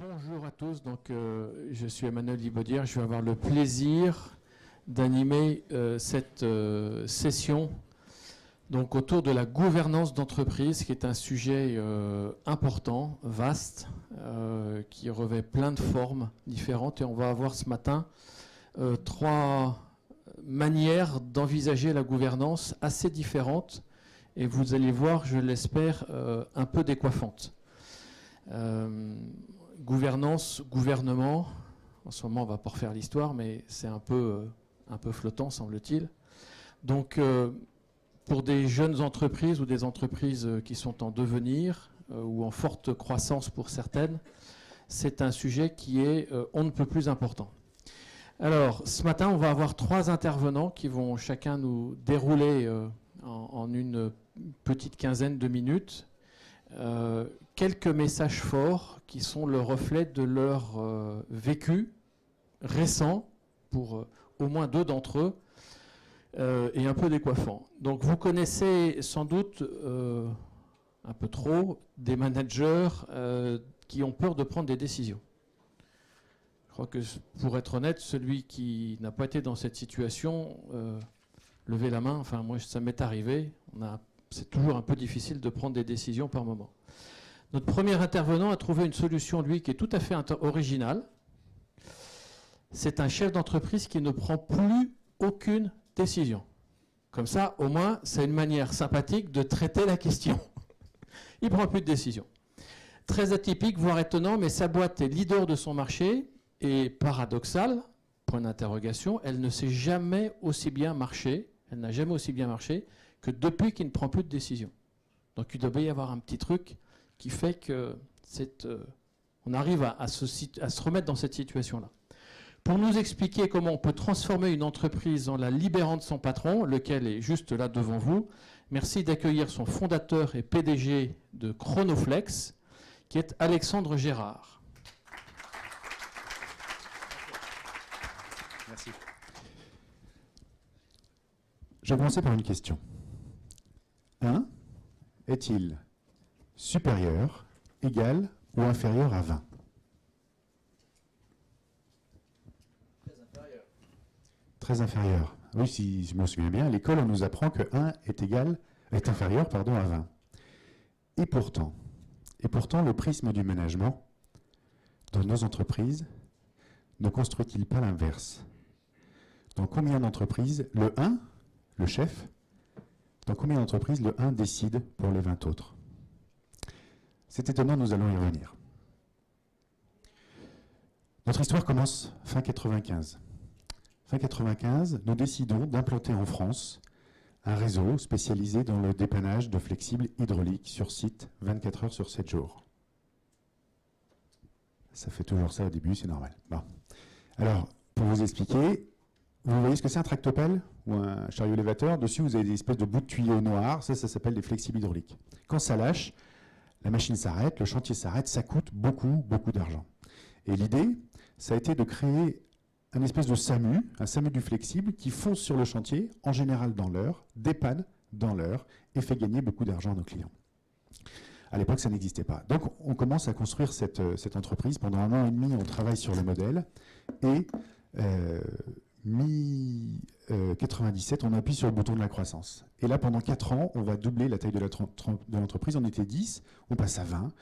Bonjour à tous, je suis Emmanuel Libaudière, je vais avoir le plaisir d'animer cette session autour de la gouvernance d'entreprise, qui est un sujet important, vaste, qui revêt plein de formes différentes, et on va avoir ce matin trois manières d'envisager la gouvernance assez différentes, et vous allez voir, je l'espère, un peu décoiffantes. Gouvernance, gouvernement, en ce moment on ne va pas refaire l'histoire, mais c'est un peu flottant, semble-t-il. Donc pour des jeunes entreprises ou des entreprises qui sont en devenir ou en forte croissance pour certaines, c'est un sujet qui est on ne peut plus important. Alors ce matin on va avoir trois intervenants qui vont chacun nous dérouler en une petite quinzaine de minutes quelques messages forts qui sont le reflet de leur vécu récent pour au moins deux d'entre eux et un peu décoiffant. Donc vous connaissez sans doute un peu trop des managers qui ont peur de prendre des décisions. Je crois que pour être honnête, celui qui n'a pas été dans cette situation, levez la main, enfin moi ça m'est arrivé, c'est toujours un peu difficile de prendre des décisions par moment. Notre premier intervenant a trouvé une solution, lui, qui est tout à fait originale. C'est un chef d'entreprise qui ne prend plus aucune décision. Comme ça, au moins, c'est une manière sympathique de traiter la question. Il ne prend plus de décision. Très atypique, voire étonnant, mais sa boîte est leader de son marché et paradoxal, point d'interrogation, elle ne s'est jamais aussi bien marché, elle n'a jamais aussi bien marché que depuis qu'il ne prend plus de décision. Donc il doit bien y avoir un petit truc qui fait que on arrive à se remettre dans cette situation-là. Pour nous expliquer comment on peut transformer une entreprise en la libérant de son patron, lequel est juste là devant vous, merci d'accueillir son fondateur et PDG de Chronoflex, qui est Alexandre Gérard. Merci. Je vais commencer par une question. 1 est-il supérieur, égal ou inférieur à 20? Très inférieur. Très inférieur. Oui, si je me souviens bien, à l'école, on nous apprend que 1 est inférieur à 20. Et pourtant, le prisme du management dans nos entreprises ne construit-il pas l'inverse? Dans combien d'entreprises, le 1, le chef, dans combien d'entreprises le 1 décide pour les 20 autres? C'est étonnant, nous allons y revenir. Notre histoire commence fin 95. Fin 95, nous décidons d'implanter en France un réseau spécialisé dans le dépannage de flexibles hydrauliques sur site 24 heures sur 7 jours. Ça fait toujours ça au début, c'est normal. Bon. Alors, pour vous expliquer, vous voyez ce que c'est un tractopelle ou un chariot élévateur? Dessus, vous avez des espèces de bouts de tuyaux noirs. Ça s'appelle des flexibles hydrauliques. Quand ça lâche, la machine s'arrête, le chantier s'arrête, ça coûte beaucoup, beaucoup d'argent. Et l'idée, ça a été de créer un espèce de SAMU, un SAMU du flexible, qui fonce sur le chantier, en général dans l'heure, dépanne dans l'heure, et fait gagner beaucoup d'argent à nos clients. À l'époque, ça n'existait pas. Donc, on commence à construire cette entreprise. Pendant 1 an et demi, on travaille sur le modèle. Et mi-97, on appuie sur le bouton de la croissance. Et là, pendant 4 ans, on va doubler la taille de l'entreprise. On était 10, on passe à 20,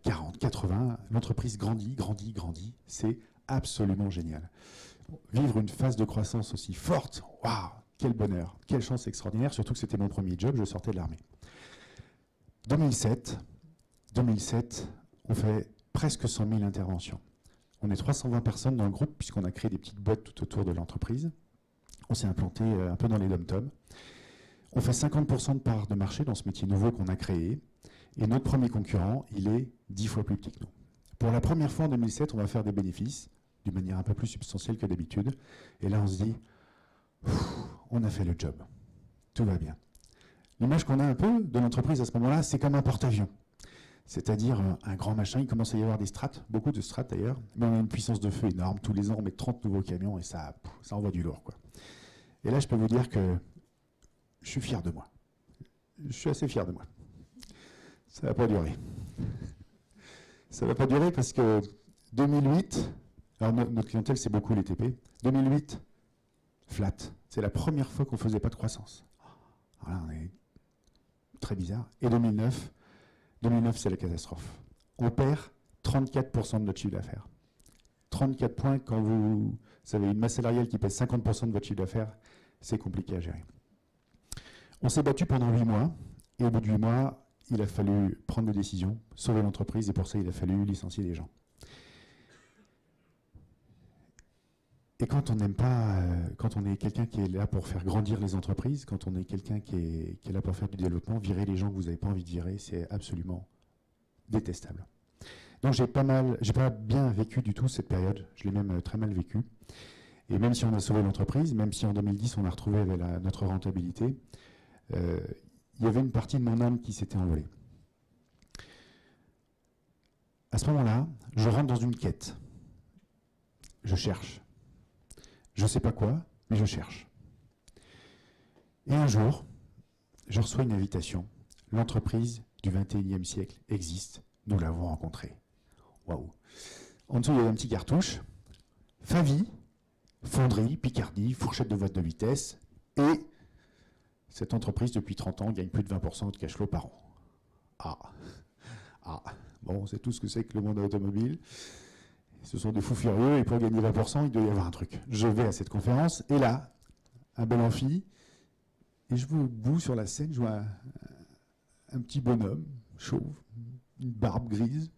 40, 80. L'entreprise grandit, grandit, grandit. C'est absolument génial. Vivre une phase de croissance aussi forte, waouh, quel bonheur, quelle chance extraordinaire, surtout que c'était mon premier job, je sortais de l'armée. 2007, on fait presque 100 000 interventions. On est 320 personnes dans le groupe, puisqu'on a créé des petites boîtes tout autour de l'entreprise. On s'est implanté un peu dans les dom-toms. On fait 50% de part de marché dans ce métier nouveau qu'on a créé. Et notre premier concurrent, il est 10 fois plus petit que nous. Pour la première fois en 2007, on va faire des bénéfices, d'une manière un peu plus substantielle que d'habitude. Et là, on se dit, on a fait le job. Tout va bien. L'image qu'on a un peu de l'entreprise à ce moment-là, c'est comme un porte-avions. C'est-à-dire un grand machin, il commence à y avoir des strates, beaucoup de strates d'ailleurs, mais on a une puissance de feu énorme. Tous les ans, on met 30 nouveaux camions et ça envoie du lourd, quoi. Et là, je peux vous dire que je suis fier de moi. Je suis assez fier de moi. Ça ne va pas durer. Ça ne va pas durer parce que 2008, alors notre clientèle, c'est beaucoup les TP. 2008, flat. C'est la première fois qu'on ne faisait pas de croissance. Voilà, on est très bizarre. Et 2009, c'est la catastrophe. On perd 34% de notre chiffre d'affaires. 34 points, quand vous avez une masse salariale qui pèse 50% de votre chiffre d'affaires, c'est compliqué à gérer. On s'est battu pendant 8 mois, et au bout de 8 mois, il a fallu prendre des décisions, sauver l'entreprise, et pour ça, il a fallu licencier des gens. Et quand on n'aime pas, quand on est quelqu'un qui est là pour faire grandir les entreprises, quand on est quelqu'un qui est là pour faire du développement, virer les gens que vous n'avez pas envie de virer, c'est absolument détestable. Donc j'ai pas bien vécu du tout cette période, je l'ai même très mal vécu. Et même si on a sauvé l'entreprise, même si en 2010 on a retrouvé avec notre rentabilité, il y avait une partie de mon âme qui s'était envolée. À ce moment-là, je rentre dans une quête. Je cherche. Je ne sais pas quoi, mais je cherche. Et un jour, je reçois une invitation. L'entreprise du 21e siècle existe. Nous l'avons rencontrée. Waouh. En dessous, il y a un petit cartouche. Favi, fonderie, Picardie, fourchette de boîte de vitesse. Et cette entreprise, depuis 30 ans, gagne plus de 20% de cash flow par an. Bon, c'est tout ce que c'est que le monde automobile. Ce sont des fous furieux et pour gagner 20%, il doit y avoir un truc. Je vais à cette conférence et là, un bel amphi, et je vois au bout sur la scène, je vois un petit bonhomme, chauve, une barbe grise,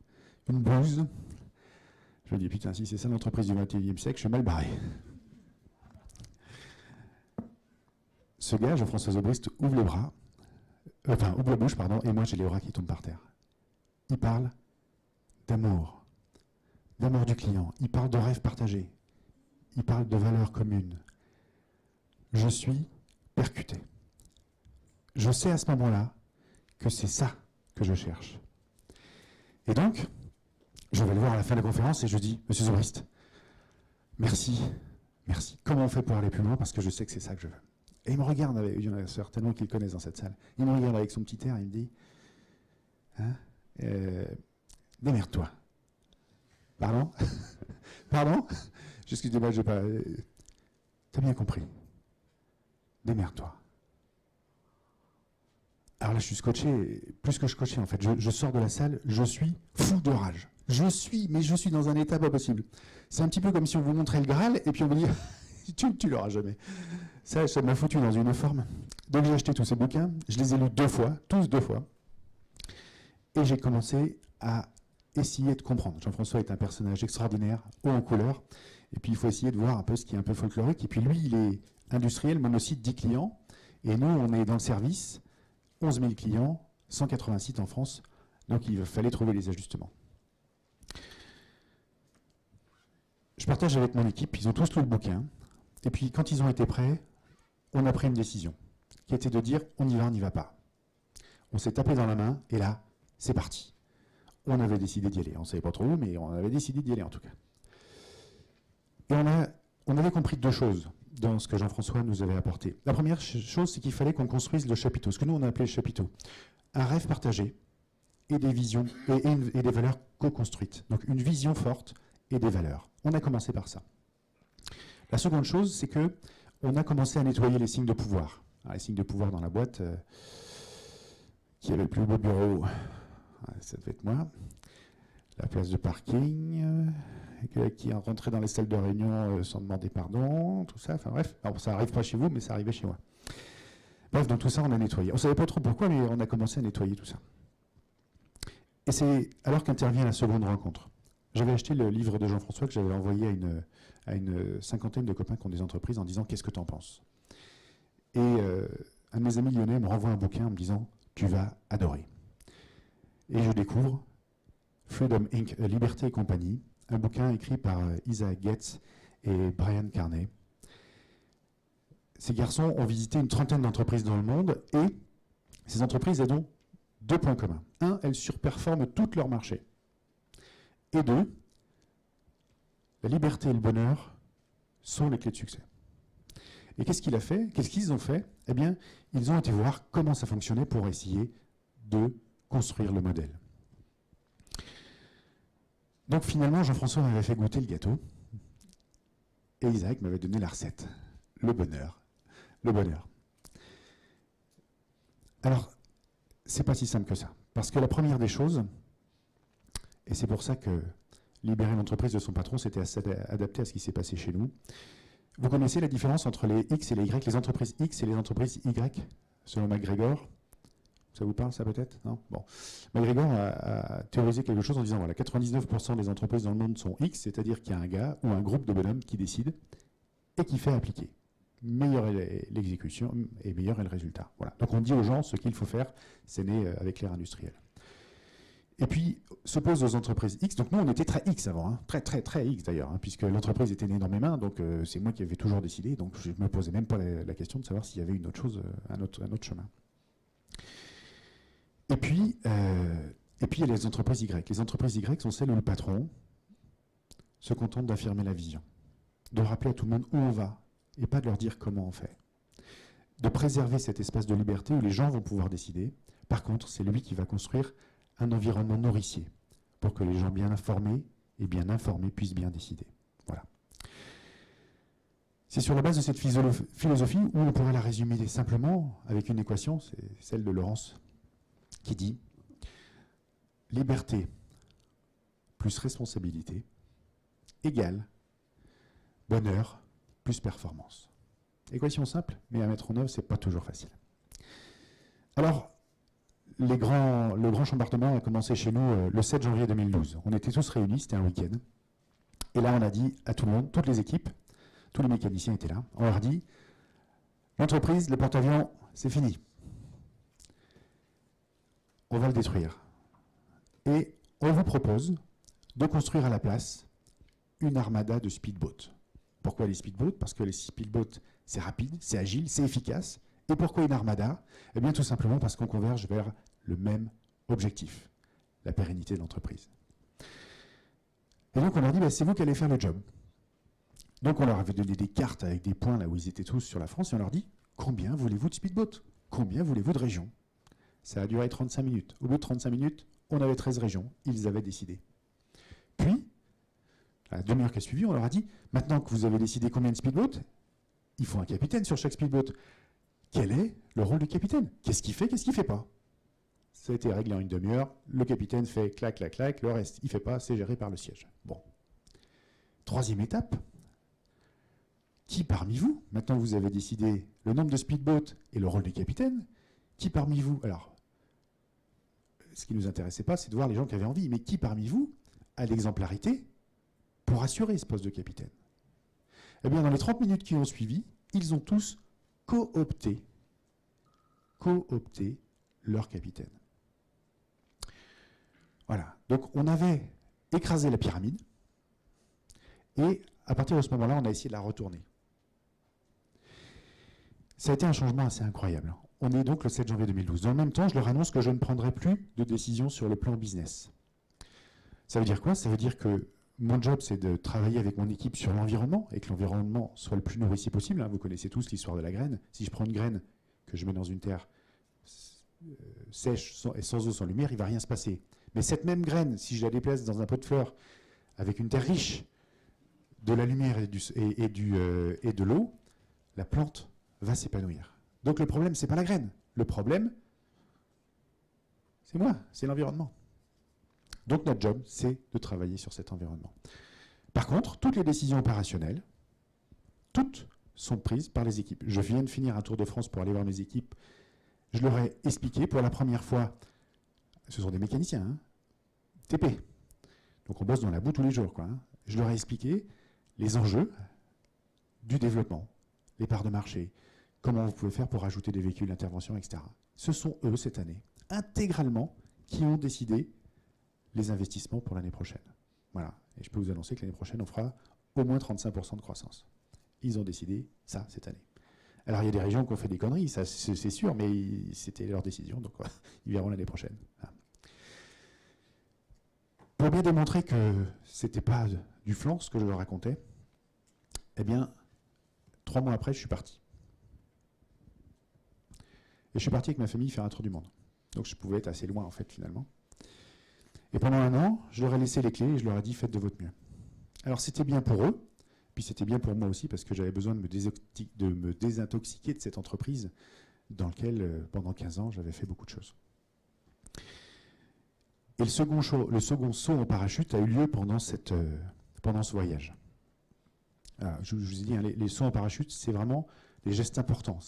une blouse. Je me dis, putain, si c'est ça l'entreprise du 21e siècle, je suis mal barré. Ce gars, Jean-François Zobrist, ouvre les bras, ouvre la bouche, pardon, et moi j'ai les bras qui tombent par terre. Il parle d'amour du client, il parle de rêves partagés, il parle de valeurs communes. Je suis percuté. Je sais à ce moment-là que c'est ça que je cherche. Et donc, je vais le voir à la fin de la conférence et je dis, Monsieur Zobrist, merci. Comment on fait pour aller plus loin? Parce que je sais que c'est ça que je veux. Et il me regarde, il y en a certainement qui le connaissent dans cette salle, il me regarde avec son petit air et il me dit, démerde-toi. Pardon? Pardon? Excusez-moi, j'ai pas... T'as bien compris. Démerde-toi. Alors là, je suis scotché, plus que scotché en fait. Je sors de la salle, je suis fou de rage. Je suis dans un état pas possible. C'est un petit peu comme si on vous montrait le Graal et puis on vous dit, tu l'auras jamais. Ça m'a foutu dans une forme. Donc j'ai acheté tous ces bouquins, je les ai lus tous deux fois. Et j'ai commencé à essayer de comprendre. Jean-François est un personnage extraordinaire, haut en couleur, et puis il faut essayer de voir un peu ce qui est un peu folklorique. Et puis lui, il est industriel, monosite, 10 clients, et nous, on est dans le service, 11 000 clients, 180 sites en France, donc il fallait trouver les ajustements. Je partage avec mon équipe, ils ont tous lu le bouquin, et puis quand ils ont été prêts, on a pris une décision, qui était de dire, on y va, on n'y va pas. On s'est tapé dans la main, et là, c'est parti. On avait décidé d'y aller. On ne savait pas trop où, mais on avait décidé d'y aller en tout cas. Et on avait compris deux choses dans ce que Jean-François nous avait apporté. La première chose, c'est qu'il fallait qu'on construise le chapiteau, ce que nous on a appelé le chapiteau. Un rêve partagé et des visions et des valeurs co-construites. Donc une vision forte et des valeurs. On a commencé par ça. La seconde chose, c'est que on a commencé à nettoyer les signes de pouvoir. Alors, les signes de pouvoir dans la boîte, qui avait le plus beau bureau. Ça devait être moi. La place de parking, qui rentrait dans les salles de réunion sans demander pardon, tout ça. Enfin bref, alors, ça n'arrive pas chez vous, mais ça arrivait chez moi. Bref, donc tout ça, on a nettoyé. On ne savait pas trop pourquoi, mais on a commencé à nettoyer tout ça. Et c'est alors qu'intervient la seconde rencontre. J'avais acheté le livre de Jean-François que j'avais envoyé à une cinquantaine de copains qui ont des entreprises en disant « Qu'est-ce que tu en penses ?» Et un de mes amis lyonnais me renvoie un bouquin en me disant « Tu vas adorer ». Et je découvre Freedom Inc., Liberté et compagnie, un bouquin écrit par Isaac Getz et Brian Carney. Ces garçons ont visité une trentaine d'entreprises dans le monde et ces entreprises elles ont deux points communs. Un, elles surperforment toutes leurs marchés. Et deux, la liberté et le bonheur sont les clés de succès. Et qu'est-ce qu'il a fait? Qu'est-ce qu'ils ont fait? Eh bien, ils ont été voir comment ça fonctionnait pour essayer de construire le modèle. Donc finalement, Jean-François m'avait fait goûter le gâteau et Isaac m'avait donné la recette. Le bonheur. Le bonheur. Alors, c'est pas si simple que ça. Parce que la première des choses, et c'est pour ça que libérer l'entreprise de son patron, c'était adapté à ce qui s'est passé chez nous. Vous connaissez la différence entre les X et les Y, les entreprises X et les entreprises Y, selon McGregor? Ça vous parle, ça, peut-être? Non? Bon. McGregor a théorisé quelque chose en disant, voilà, 99% des entreprises dans le monde sont X, c'est-à-dire qu'il y a un gars ou un groupe de bonhommes qui décide et qui fait appliquer. Meilleure est l'exécution et meilleur est le résultat. Voilà. Donc on dit aux gens ce qu'il faut faire, c'est né avec l'ère industrielle. Et puis, se posent aux entreprises X. Donc nous, on était très X avant, hein. Très, très, très X d'ailleurs, hein, puisque l'entreprise était née dans mes mains, donc c'est moi qui avais toujours décidé, donc je ne me posais même pas la question de savoir s'il y avait une autre chose, un autre chemin. Et puis, il y a les entreprises Y. Les entreprises Y sont celles où le patron se contente d'affirmer la vision, de rappeler à tout le monde où on va, et pas de leur dire comment on fait. De préserver cet espace de liberté où les gens vont pouvoir décider. Par contre, c'est lui qui va construire un environnement nourricier pour que les gens bien informés et bien informés puissent bien décider. Voilà. C'est sur la base de cette philosophie où on pourrait la résumer simplement avec une équation, c'est celle de Laurence, qui dit liberté plus responsabilité égale bonheur plus performance. Équation simple, mais à mettre en œuvre, c'est pas toujours facile. Alors, le grand chambardement a commencé chez nous le 7 janvier 2012. On était tous réunis, c'était un week-end. Et là, on a dit à tout le monde, toutes les équipes, tous les mécaniciens étaient là, on leur dit, l'entreprise, le porte-avions, c'est fini. On va le détruire. Et on vous propose de construire à la place une armada de speedboats. Pourquoi les speedboats? Parce que les speedboats, c'est rapide, c'est agile, c'est efficace. Et pourquoi une armada? Eh bien, tout simplement parce qu'on converge vers le même objectif, la pérennité de l'entreprise. Et donc, on leur dit, bah, c'est vous qui allez faire le job. Donc, on leur avait donné des cartes avec des points là où ils étaient tous sur la France, et on leur dit, combien voulez-vous de speedboats? Combien voulez-vous de régions? Ça a duré 35 minutes. Au bout de 35 minutes, on avait 13 régions. Ils avaient décidé. Puis, à la demi-heure qui a suivi, on leur a dit, maintenant que vous avez décidé combien de speedboats, il faut un capitaine sur chaque speedboat. Quel est le rôle du capitaine? Qu'est-ce qu'il fait, qu'est-ce qu'il ne fait pas? Ça a été réglé en une demi-heure. Le capitaine fait clac, clac, clac. Le reste, il ne fait pas, c'est géré par le siège. Bon. Troisième étape. Qui parmi vous, maintenant que vous avez décidé le nombre de speedboats et le rôle du capitaine, qui parmi vous, alors, ce qui ne nous intéressait pas, c'est de voir les gens qui avaient envie, mais qui parmi vous a l'exemplarité pour assurer ce poste de capitaine? Eh bien, dans les 30 minutes qui ont suivi, ils ont tous coopté leur capitaine. Voilà. Donc, on avait écrasé la pyramide, et à partir de ce moment-là, on a essayé de la retourner. Ça a été un changement assez incroyable. On est donc le 7 janvier 2012. Dans le même temps, je leur annonce que je ne prendrai plus de décision sur le plan business. Ça veut dire quoi? Ça veut dire que mon job, c'est de travailler avec mon équipe sur l'environnement et que l'environnement soit le plus nourricier possible. Vous connaissez tous l'histoire de la graine. Si je prends une graine que je mets dans une terre sèche et sans eau, sans lumière, il ne va rien se passer. Mais cette même graine, si je la déplace dans un pot de fleurs avec une terre riche de la lumière et de l'eau, la plante va s'épanouir. Donc le problème, ce n'est pas la graine. Le problème, c'est moi, c'est l'environnement. Donc notre job, c'est de travailler sur cet environnement. Par contre, toutes les décisions opérationnelles, toutes sont prises par les équipes. Je viens de finir un tour de France pour aller voir mes équipes. Je leur ai expliqué pour la première fois, ce sont des mécaniciens, hein, TP. Donc on bosse dans la boue tous les jours, quoi, hein. Je leur ai expliqué les enjeux du développement, les parts de marché, comment vous pouvez faire pour ajouter des véhicules d'intervention, etc. Ce sont eux, cette année, intégralement, qui ont décidé les investissements pour l'année prochaine. Voilà. Et je peux vous annoncer que l'année prochaine, on fera au moins 35% de croissance. Ils ont décidé ça cette année. Alors, il y a des régions qui ont fait des conneries, ça c'est sûr, mais c'était leur décision, donc ils verront l'année prochaine. Voilà. Pour bien démontrer que ce n'était pas du flanc ce que je leur racontais, eh bien, 3 mois après, je suis parti. Et je suis parti avec ma famille faire un tour du monde. Donc je pouvais être assez loin, en fait, finalement. Et pendant un an, je leur ai laissé les clés et je leur ai dit, faites de votre mieux. Alors c'était bien pour eux, puis c'était bien pour moi aussi, parce que j'avais besoin de me désintoxiquer de cette entreprise dans laquelle, pendant 15 ans, j'avais fait beaucoup de choses. Et le second saut en parachute a eu lieu pendant ce voyage. Alors, je vous ai dit, hein, les sauts en parachute, c'est vraiment des gestes importants.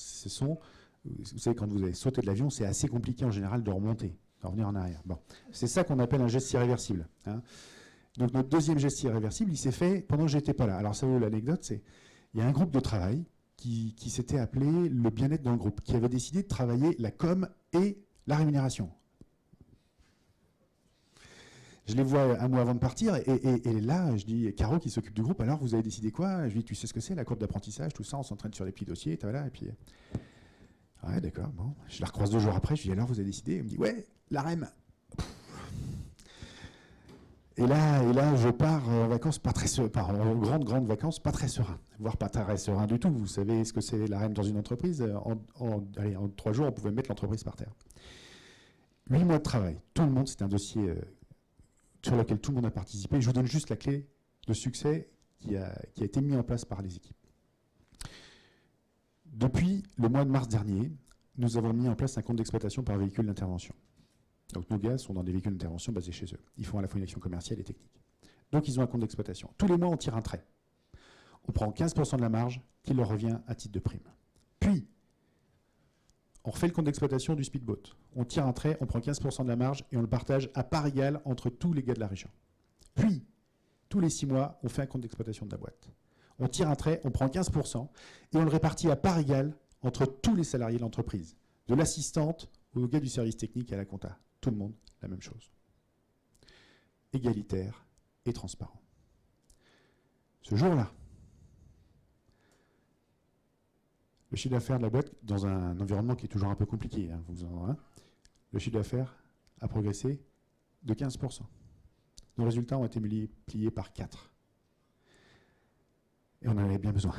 Vous savez, quand vous avez sauté de l'avion, c'est assez compliqué en général de remonter, de revenir en arrière. Bon. C'est ça qu'on appelle un geste irréversible. Hein. Donc notre deuxième geste irréversible, il s'est fait pendant que j'étais pas là. Alors ça, l'anecdote, c'est il y a un groupe de travail qui s'était appelé le bien-être dans le groupe, qui avait décidé de travailler la com et la rémunération. Je les vois un mois avant de partir, et là, je dis, Caro qui s'occupe du groupe, alors vous avez décidé quoi? Je lui dis, tu sais ce que c'est, la courbe d'apprentissage, tout ça, on s'entraîne sur les petits dossiers, voilà, et puis... Ouais, d'accord, bon. Je la recroise 2 jours après, je lui dis, alors vous avez décidé? Elle me dit, ouais, la REM. Et là, je pars en vacances, en grandes vacances, pas très serein, voire pas très serein du tout. Vous savez ce que c'est la REM dans une entreprise? En 3 jours, on pouvait mettre l'entreprise par terre. 8 mois de travail, tout le monde, c'est un dossier... sur lequel tout le monde a participé. Je vous donne juste la clé de succès qui a été mis en place par les équipes. Depuis le mois de mars dernier, nous avons mis en place un compte d'exploitation par véhicule d'intervention. Donc nos gars sont dans des véhicules d'intervention basés chez eux. Ils font à la fois une action commerciale et technique. Donc ils ont un compte d'exploitation. Tous les mois, on tire un trait. On prend 15% de la marge qui leur revient à titre de prime. Puis, on refait le compte d'exploitation du speedboat. On tire un trait, on prend 15% de la marge et on le partage à part égale entre tous les gars de la région. Puis, tous les 6 mois, on fait un compte d'exploitation de la boîte. On tire un trait, on prend 15% et on le répartit à part égale entre tous les salariés de l'entreprise. De l'assistante au gars du service technique et à la compta. Tout le monde, la même chose. Égalitaire et transparent. Ce jour-là, le chiffre d'affaires de la boîte, dans un environnement qui est toujours un peu compliqué, hein, le chiffre d'affaires a progressé de 15%. Nos résultats ont été multipliés par 4. Et on en avait bien besoin.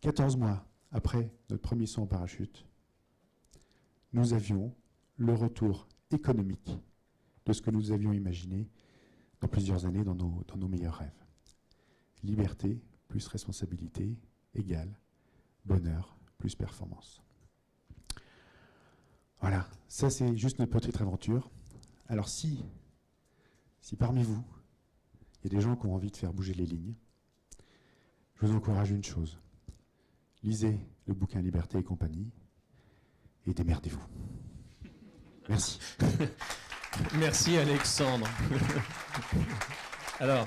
14 mois après notre premier saut en parachute, nous avions le retour économique de ce que nous avions imaginé dans plusieurs années dans nos meilleurs rêves. Liberté plus responsabilité égale bonheur plus performance. Voilà, ça c'est juste notre petite aventure. Alors si parmi vous, il y a des gens qui ont envie de faire bouger les lignes, je vous encourage une chose. Lisez le bouquin Liberté et compagnie et démerdez-vous. Merci. Merci Alexandre. Alors,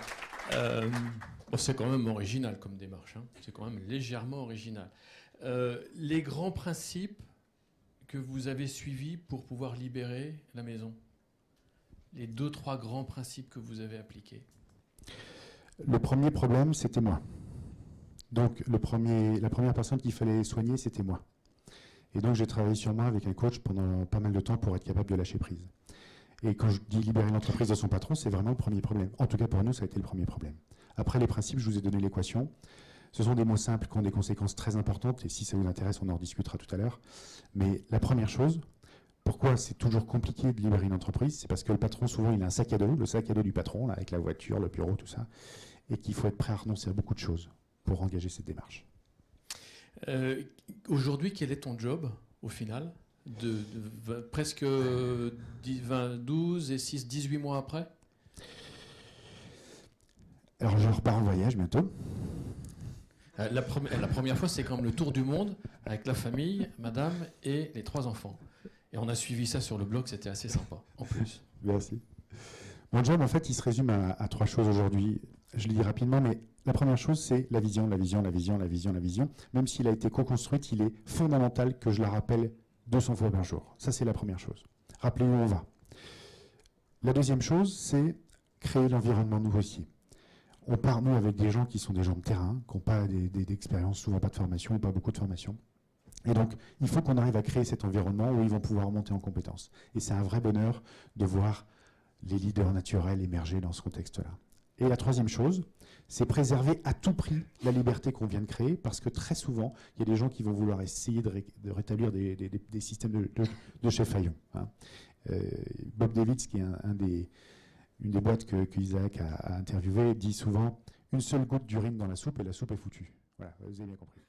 c'est quand même original comme démarche, hein. C'est quand même légèrement original. Les grands principes que vous avez suivis pour pouvoir libérer la maison, les 2-3 grands principes que vous avez appliqués. Le premier problème, c'était moi. Donc, la première personne qu'il fallait soigner, c'était moi. Et donc, j'ai travaillé sur moi avec un coach pendant pas mal de temps pour être capable de lâcher prise. Et quand je dis libérer l'entreprise de son patron, c'est vraiment le premier problème. En tout cas, pour nous, ça a été le premier problème. Après, les principes, je vous ai donné l'équation. Ce sont des mots simples qui ont des conséquences très importantes. Et si ça vous intéresse, on en rediscutera tout à l'heure. Mais la première chose, pourquoi c'est toujours compliqué de libérer une entreprise? C'est parce que le patron, souvent, il a un sac à dos, le sac à dos du patron, là, avec la voiture, le bureau, tout ça. Et qu'il faut être prêt à renoncer à beaucoup de choses pour engager cette démarche. Aujourd'hui, quel est ton job, au final, presque 12 et 6, 18 mois après? Alors, je repars en voyage bientôt. La première fois, c'est comme le tour du monde, avec la famille, madame et les 3 enfants. Et on a suivi ça sur le blog, c'était assez sympa, en plus. Merci. Mon job, en fait, il se résume à 3 choses aujourd'hui. Je le dis rapidement, mais la première chose, c'est la vision, la vision, la vision, la vision, la vision. Même s'il a été co-construite, il est fondamental que je la rappelle 200 fois par jour. Ça, c'est la première chose. Rappelez où on va. La deuxième chose, c'est créer l'environnement nouveau aussi. On part, nous, avec des gens qui sont des gens de terrain, qui n'ont pas d'expérience, souvent pas de formation, pas beaucoup de formation. Et donc, il faut qu'on arrive à créer cet environnement où ils vont pouvoir monter en compétences. Et c'est un vrai bonheur de voir les leaders naturels émerger dans ce contexte-là. Et la troisième chose, c'est préserver à tout prix la liberté qu'on vient de créer, parce que très souvent, il y a des gens qui vont vouloir essayer de rétablir des systèmes de chef faillon. Hein. Bob Davids, qui est une des boîtes que Isaac a interviewé, dit souvent une seule goutte d'urine dans la soupe et la soupe est foutue. Voilà, vous avez bien compris.